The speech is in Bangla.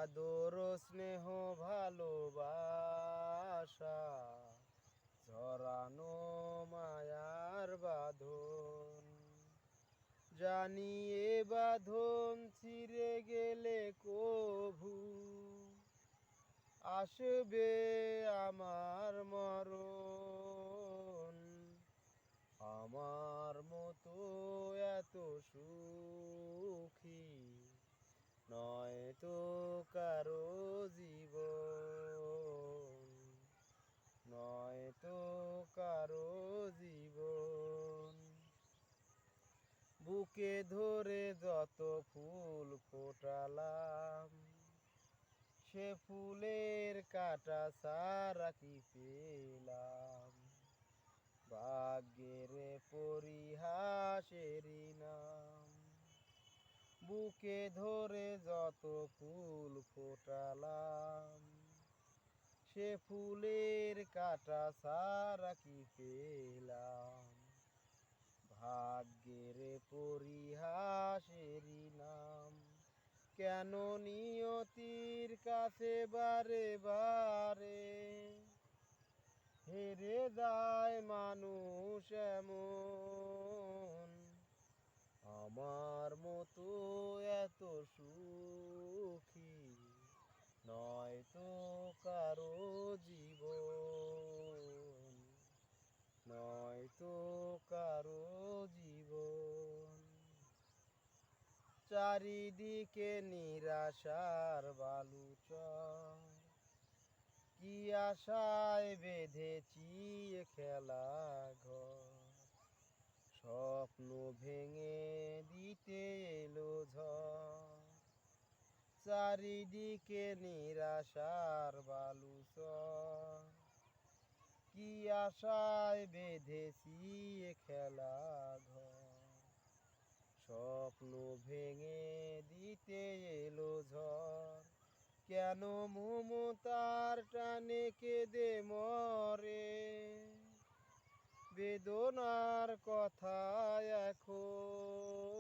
আদর স্নেহ ভালোবাসা ঝরানো মায়ার বাঁধন, জানি এ বাঁধন ছিঁড়ে গেলে কভু আসবে আমার মরণ। আমার মতো এত সুখী নয় তো কারো জীবন, নয় তো কারো জীবন। বুকে ধরে যত ফুল ফোটালাম, সে ফুলের কাঁটা ছাড়া কি পেলাম? ভাগ্যের পরিহাসেরই নাম। বুকে ধরে যত ফুল ফোটালাম, সে ফুলের কাঁটা ছাড়া কি পেলাম? ভাগ্যের পরিহাসেরই নাম। কেন নিয়তির কাছে বারে বারে হেরে যায় মানুষ এমন? আমার মতো এত সুখী নয় তো কারো জীবন, নয় তো কারো জীবন। চারিদিকে নিরাশার বালুচর, কি আশায় বেঁধেছি এ খেলা ঘর? স্বপ্ন ভেঙে দিতে এলো ঝড়। চারিদিকে নিরাশার বালুচর, কি আশায় বেঁধেছি এ খেলা ঘর? স্বপ্ন ভেঙে দিতে এলো ঝড়। কেন মমতার টানে কেঁদে মরে? বেদনার কথা এখন